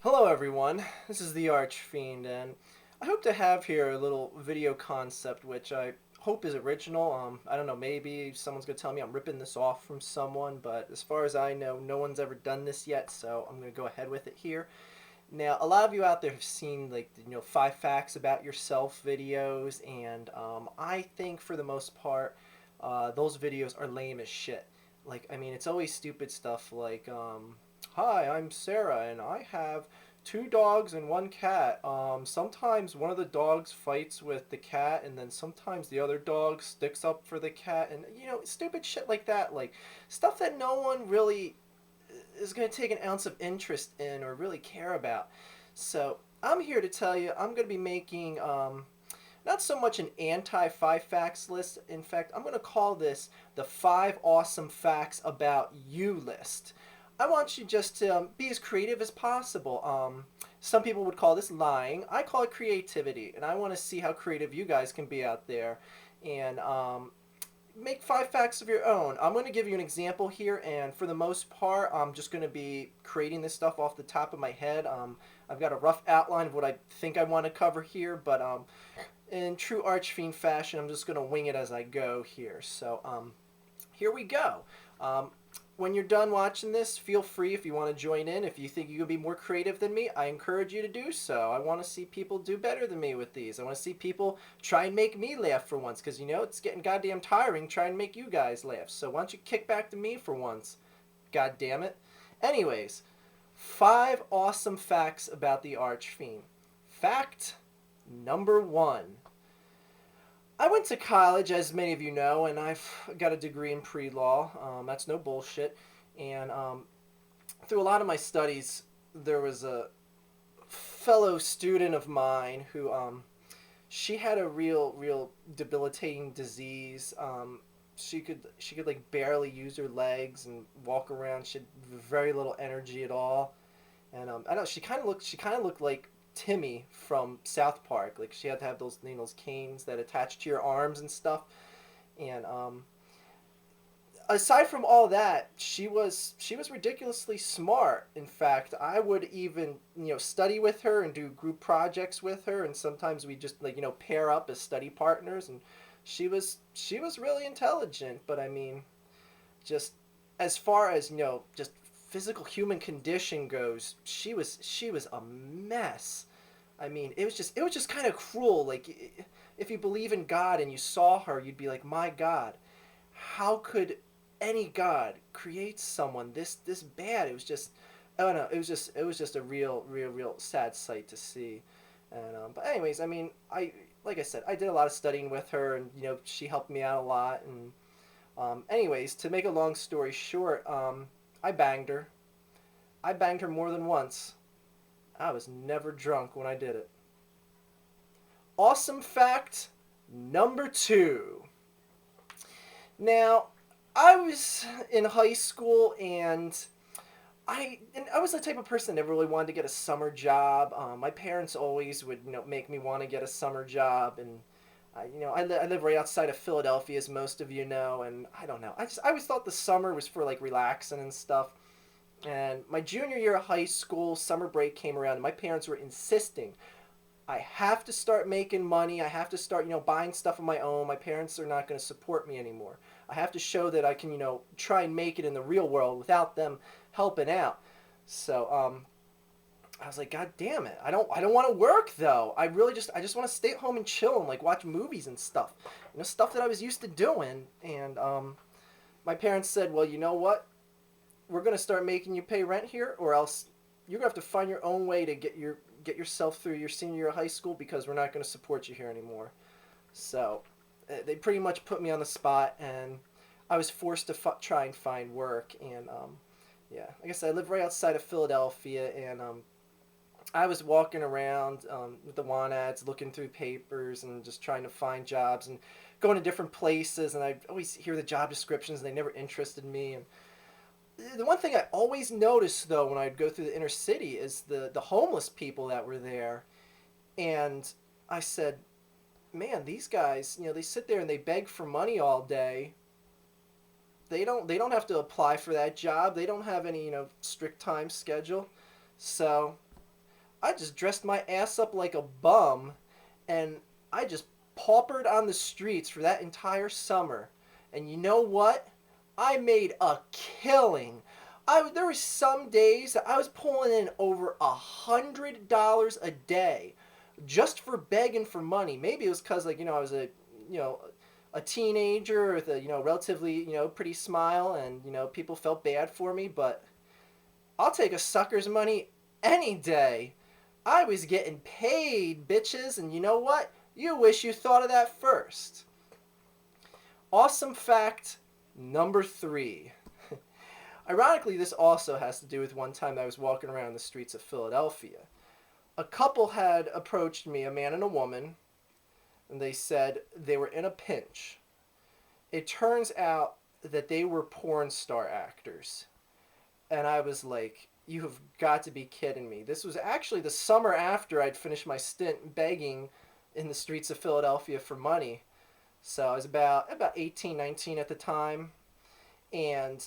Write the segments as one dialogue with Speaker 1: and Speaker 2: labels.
Speaker 1: Hello everyone, this is the Archfiend, and I hope to have here a little video concept which I hope is original. I don't know, maybe someone's going to tell me I'm ripping this off from someone, but as far as I know, no one's ever done this yet, so I'm going to go ahead with it here. Now, a lot of you out there have seen, like, 5 facts about yourself videos, and I think for the most part, those videos are lame as shit. Like, I mean, it's always stupid stuff like, hi, I'm Sarah, and I have 2 dogs and 1 cat. Sometimes one of the dogs fights with the cat, and then sometimes the other dog sticks up for the cat, and, stupid shit like that. Like, stuff that no one really is going to take an ounce of interest in or really care about. So I'm here to tell you I'm going to be making not so much an anti 5 facts list. In fact, I'm going to call this the 5 awesome facts about you list. I want you just to be as creative as possible. Some people would call this lying. I call it creativity, and I want to see how creative you guys can be out there. And make 5 facts of your own. I'm going to give you an example here, and for the most part, I'm just going to be creating this stuff off the top of my head. I've got a rough outline of what I think I want to cover here, but in true Archfiend fashion, I'm just going to wing it as I go here. So here we go. When you're done watching this, feel free if you want to join in. If you think you could be more creative than me, I encourage you to do so. I want to see people do better than me with these. I want to see people try and make me laugh for once, because it's getting goddamn tiring trying to make you guys laugh. So why don't you kick back to me for once? God damn it. Anyways, 5 awesome facts about the Archfiend. Fact number 1. I went to college, as many of you know, and I've got a degree in pre-law. That's no bullshit. And through a lot of my studies, there was a fellow student of mine who she had a real debilitating disease. She could like barely use her legs and walk around. She had very little energy at all. And I don't know, she kind of looked like Timmy from South Park. Like, she had to have those canes that attach to your arms and stuff. And aside from all that, she was ridiculously smart. In fact, I would even study with her and do group projects with her, and sometimes we just like pair up as study partners. And she was really intelligent, but I mean, just as far as just physical human condition goes, she was a mess. I mean, it was just kind of cruel. Like, if you believe in God and you saw her, you'd be like, my God, how could any God create someone this bad? It was just, I don't know. It was just a real sad sight to see. And but anyways, I mean, like I said, I did a lot of studying with her, and she helped me out a lot. And anyways, to make a long story short, I banged her. I banged her more than once. I was never drunk when I did it. Awesome fact number 2. Now, I was in high school, and I was the type of person that never really wanted to get a summer job. My parents always would make me want to get a summer job, and I live right outside of Philadelphia, as most of you know, and I don't know. I always thought the summer was for like relaxing and stuff. And my junior year of high school, summer break came around, and my parents were insisting I have to start making money. I have to start, buying stuff of my own. My parents are not going to support me anymore. I have to show that I can, try and make it in the real world without them helping out. So, I was like, God damn it! I don't want to work though. I just want to stay at home and chill and like watch movies and stuff, stuff that I was used to doing. And my parents said, well, you know what? We're gonna start making you pay rent here, or else you're gonna have to find your own way to get yourself through your senior year of high school, because we're not gonna support you here anymore. So they pretty much put me on the spot, and I was forced to try and find work. And yeah, like I said, I live right outside of Philadelphia, and I was walking around with the want ads, looking through papers, and just trying to find jobs and going to different places. And I always hear the job descriptions, and they never interested me. And the one thing I always noticed though when I'd go through the inner city is the homeless people that were there. And I said, man, these guys, they sit there and they beg for money all day. They don't have to apply for that job. They don't have any strict time schedule. So I just dressed my ass up like a bum, and I just paupered on the streets for that entire summer. And you know what? I made a killing. There were some days that I was pulling in over $100 a day just for begging for money. Maybe it was because, like, I was you know a teenager with a relatively pretty smile, and people felt bad for me. But I'll take a sucker's money any day. I was getting paid, bitches, and you know what? You wish you thought of that first. Awesome fact number 3. Ironically, this also has to do with one time I was walking around the streets of Philadelphia. A couple had approached me, a man and a woman, and they said they were in a pinch. It turns out that they were porn star actors. And I was like, you have got to be kidding me. This was actually the summer after I'd finished my stint begging in the streets of Philadelphia for money. So I was about 18, 19 at the time. And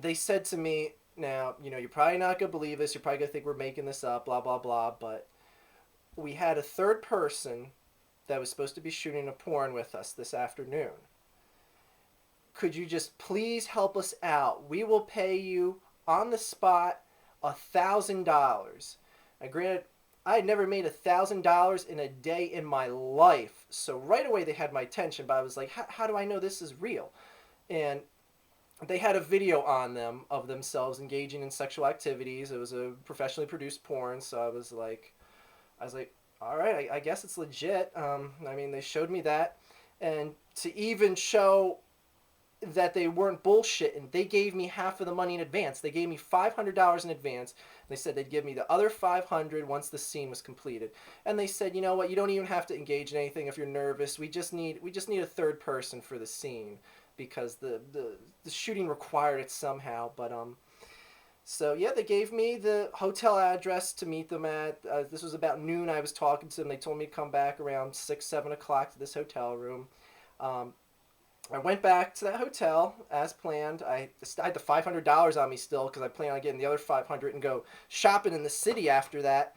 Speaker 1: they said to me, now, you're probably not going to believe this. You're probably going to think we're making this up, blah, blah, blah. But we had a third person that was supposed to be shooting a porn with us this afternoon. Could you just please help us out? We will pay you on the spot $1,000. Now, granted, I had never made $1,000 in a day in my life, so right away they had my attention. But I was like, how do I know this is real? And they had a video on them of themselves engaging in sexual activities. It was a professionally produced porn, so I was like, all right, I guess it's legit. I mean, they showed me that, and to even show that they weren't bullshitting, they gave me half of the money in advance. They gave me $500 in advance. They said they'd give me the other $500 once the scene was completed. And they said, you know what, you don't even have to engage in anything if you're nervous. We just need a third person for the scene because the shooting required it somehow. But so yeah, they gave me the hotel address to meet them at. This was about noon. I was talking to them. They told me to come back around 6, 7 o'clock to this hotel room. I went back to that hotel as planned. I had the $500 on me still because I plan on getting the other $500 and go shopping in the city after that.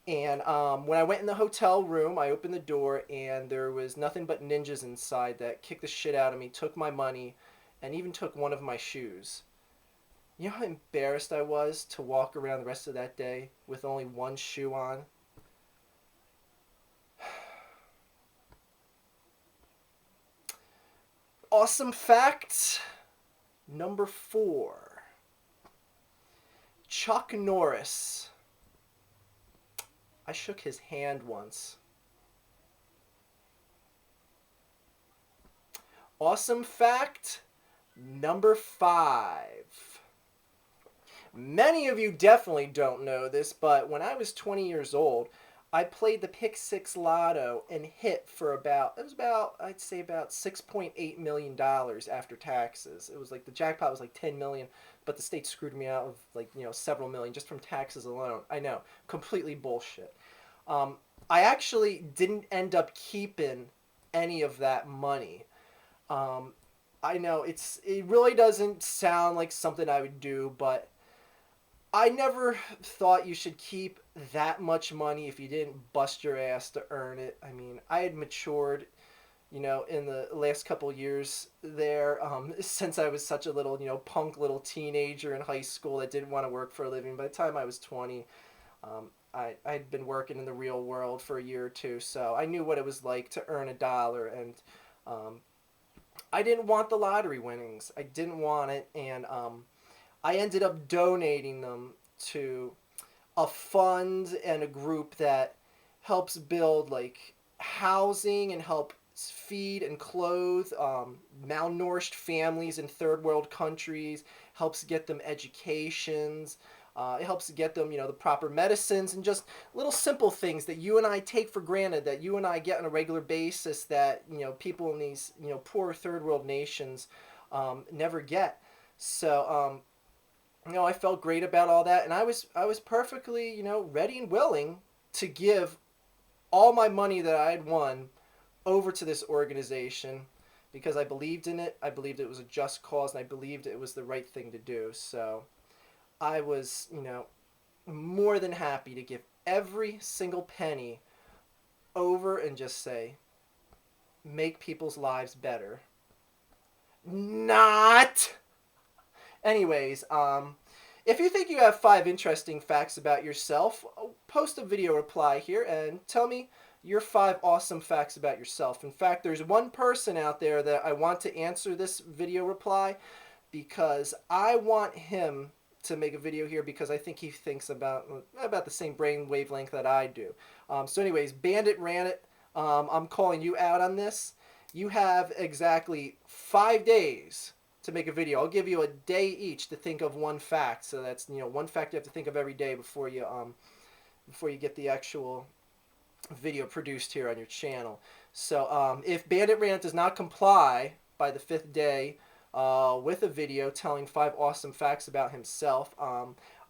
Speaker 1: And when I went in the hotel room, I opened the door and there was nothing but ninjas inside that kicked the shit out of me, took my money, and even took one of my shoes. You know how embarrassed I was to walk around the rest of that day with only one shoe on? Awesome fact number 4. Chuck Norris. I shook his hand once. Awesome fact number 5. Many of you definitely don't know this, but when I was 20 years old, I played the Pick Six Lotto and hit for I'd say about $6.8 million after taxes. It was like the jackpot was like 10 million, but the state screwed me out of like, several million just from taxes alone. I know, completely bullshit. I actually didn't end up keeping any of that money. I know it really doesn't sound like something I would do, but I never thought you should keep that much money if you didn't bust your ass to earn it. I mean, I had matured, in the last couple years there, since I was such a little, punk little teenager in high school that didn't want to work for a living. By the time I was 20, I'd been working in the real world for a year or two, so I knew what it was like to earn a dollar, and I didn't want the lottery winnings. I didn't want it, and I ended up donating them to a fund and a group that helps build like housing and help feed and clothe malnourished families in third world countries, helps get them educations. It helps get them, the proper medicines and just little simple things that you and I take for granted, that you and I get on a regular basis, that people in these poor third world nations never get. So I felt great about all that, and I was perfectly, ready and willing to give all my money that I had won over to this organization because I believed in it. I believed it was a just cause, and I believed it was the right thing to do. So I was, more than happy to give every single penny over and just say, make people's lives better. Not! Anyways, if you think you have 5 interesting facts about yourself, post a video reply here and tell me your 5 awesome facts about yourself. In fact, there's one person out there that I want to answer this video reply because I want him to make a video here because I think he thinks about the same brain wavelength that I do. So anyways, Bandit Ran It, I'm calling you out on this. You have exactly 5 days to make a video. I'll give you a day each to think of one fact. So that's, one fact you have to think of every day before you get the actual video produced here on your channel. So if Bandit Rant does not comply by the 5th day with a video telling 5 awesome facts about himself,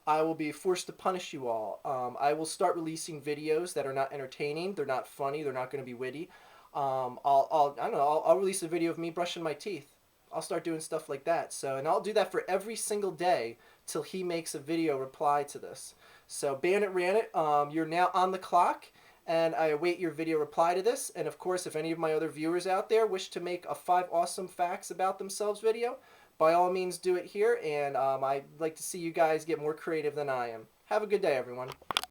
Speaker 1: I will be forced to punish you all. I will start releasing videos that are not entertaining, they're not funny, they're not going to be witty. I don't know, I'll release a video of me brushing my teeth. I'll start doing stuff like that. So, and I'll do that for every single day till he makes a video reply to this. So, Bandit Ran It, you're now on the clock, and I await your video reply to this. And of course, if any of my other viewers out there wish to make a 5 awesome facts about themselves video, by all means do it here. And I'd like to see you guys get more creative than I am. Have a good day, everyone.